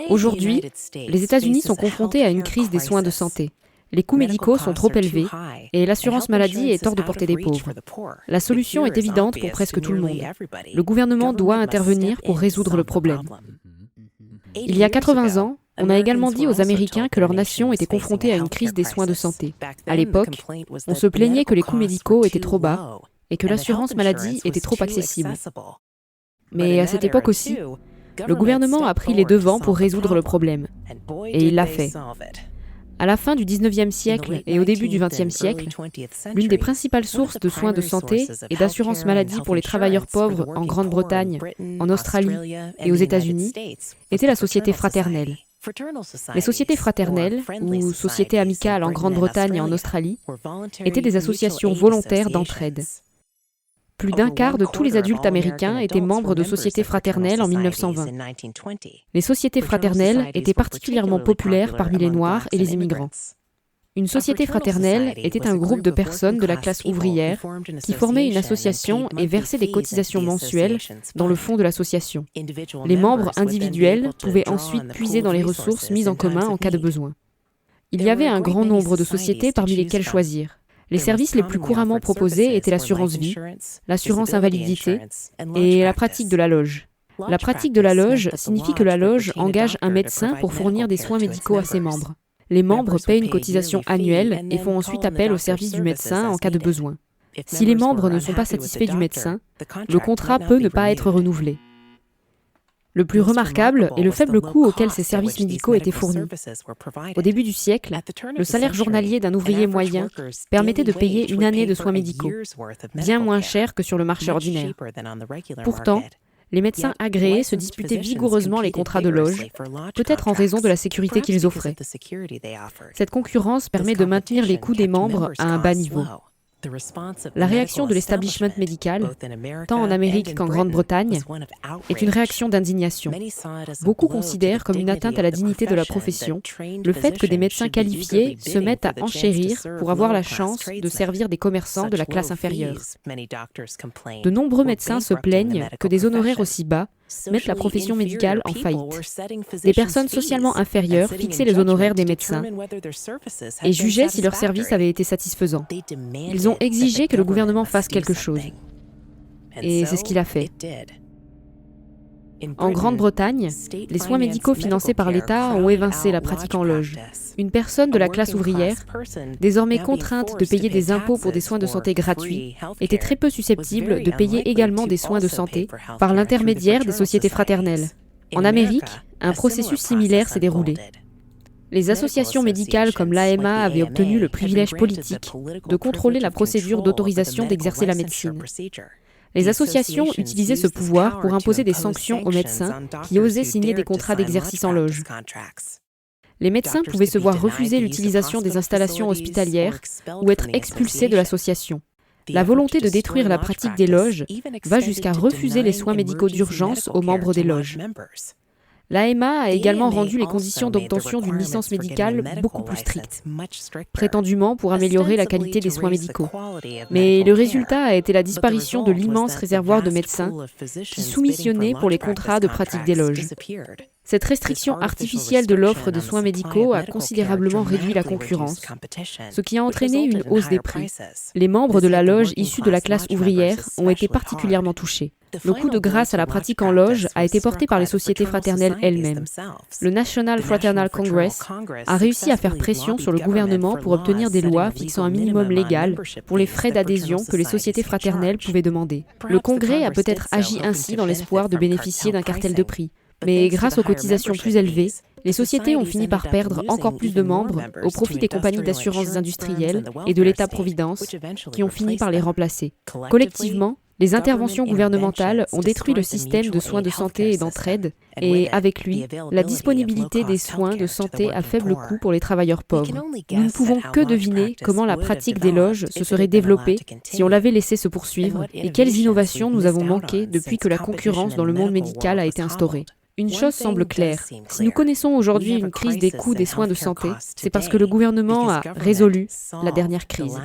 Aujourd'hui, les États-Unis sont confrontés à une crise des soins de santé. Les coûts médicaux sont trop élevés et l'assurance maladie est hors de portée des pauvres. La solution est évidente pour presque tout le monde. Le gouvernement doit intervenir pour résoudre le problème. Il y a 80 ans, on a également dit aux Américains que leur nation était confrontée à une crise des soins de santé. À l'époque, on se plaignait que les coûts médicaux étaient trop bas et que l'assurance maladie était trop accessible. Mais à cette époque aussi, le gouvernement a pris les devants pour résoudre le problème. Et il l'a fait. À la fin du 19e siècle et au début du 20e siècle, l'une des principales sources de soins de santé et d'assurance maladie pour les travailleurs pauvres en Grande-Bretagne, en Australie et aux États-Unis était la société fraternelle. Les sociétés fraternelles, ou sociétés amicales en Grande-Bretagne et en Australie, étaient des associations volontaires d'entraide. Plus d'un quart de tous les adultes américains étaient membres de sociétés fraternelles en 1920. Les sociétés fraternelles étaient particulièrement populaires parmi les Noirs et les immigrants. Une société fraternelle était un groupe de personnes de la classe ouvrière qui formaient une association et versaient des cotisations mensuelles dans le fonds de l'association. Les membres individuels pouvaient ensuite puiser dans les ressources mises en commun en cas de besoin. Il y avait un grand nombre de sociétés parmi lesquelles choisir. Les services les plus couramment proposés étaient l'assurance vie, l'assurance invalidité et la pratique de la loge. La pratique de la loge signifie que la loge engage un médecin pour fournir des soins médicaux à ses membres. Les membres paient une cotisation annuelle et font ensuite appel au service du médecin en cas de besoin. Si les membres ne sont pas satisfaits du médecin, le contrat peut ne pas être renouvelé. Le plus remarquable est le faible coût auquel ces services médicaux étaient fournis. Au début du siècle, le salaire journalier d'un ouvrier moyen permettait de payer une année de soins médicaux, bien moins cher que sur le marché ordinaire. Pourtant, les médecins agréés se disputaient vigoureusement les contrats de loge, peut-être en raison de la sécurité qu'ils offraient. Cette concurrence permet de maintenir les coûts des membres à un bas niveau. La réaction de l'establishment médical, tant en Amérique qu'en Grande-Bretagne, est une réaction d'indignation. Beaucoup considèrent comme une atteinte à la dignité de la profession le fait que des médecins qualifiés se mettent à enchérir pour avoir la chance de servir des commerçants de la classe inférieure. De nombreux médecins se plaignent que des honoraires aussi bas mettent la profession médicale en faillite. Des personnes socialement inférieures fixaient les honoraires des médecins et jugeaient si leur service avait été satisfaisant. Ils ont exigé que le gouvernement fasse quelque chose. Et c'est ce qu'il a fait. En Grande-Bretagne, les soins médicaux financés par l'État ont évincé la pratique en loge. Une personne de la classe ouvrière, désormais contrainte de payer des impôts pour des soins de santé gratuits, était très peu susceptible de payer également des soins de santé par l'intermédiaire des sociétés fraternelles. En Amérique, un processus similaire s'est déroulé. Les associations médicales comme l'AMA avaient obtenu le privilège politique de contrôler la procédure d'autorisation d'exercer la médecine. Les associations utilisaient ce pouvoir pour imposer des sanctions aux médecins qui osaient signer des contrats d'exercice en loge. Les médecins pouvaient se voir refuser l'utilisation des installations hospitalières ou être expulsés de l'association. La volonté de détruire la pratique des loges va jusqu'à refuser les soins médicaux d'urgence aux membres des loges. L'AMA a également rendu les conditions d'obtention d'une licence médicale beaucoup plus strictes, prétendument pour améliorer la qualité des soins médicaux. Mais le résultat a été la disparition de l'immense réservoir de médecins qui soumissionnaient pour les contrats de pratique des loges. Cette restriction artificielle de l'offre de soins médicaux a considérablement réduit la concurrence, ce qui a entraîné une hausse des prix. Les membres de la loge issus de la classe ouvrière ont été particulièrement touchés. Le coup de grâce à la pratique en loge a été porté par les sociétés fraternelles elles-mêmes. Le National Fraternal Congress a réussi à faire pression sur le gouvernement pour obtenir des lois fixant un minimum légal pour les frais d'adhésion que les sociétés fraternelles pouvaient demander. Le Congrès a peut-être agi ainsi dans l'espoir de bénéficier d'un cartel de prix. Mais grâce aux cotisations plus élevées, les sociétés ont fini par perdre encore plus de membres au profit des compagnies d'assurances industrielles et de l'État-providence qui ont fini par les remplacer. Collectivement, les interventions gouvernementales ont détruit le système de soins de santé et d'entraide et, avec lui, la disponibilité des soins de santé à faible coût pour les travailleurs pauvres. Nous ne pouvons que deviner comment la pratique des loges se serait développée si on l'avait laissé se poursuivre et quelles innovations nous avons manqué depuis que la concurrence dans le monde médical a été instaurée. Une chose semble claire, si nous connaissons aujourd'hui une crise des coûts des soins de santé, c'est parce que le gouvernement a résolu la dernière crise.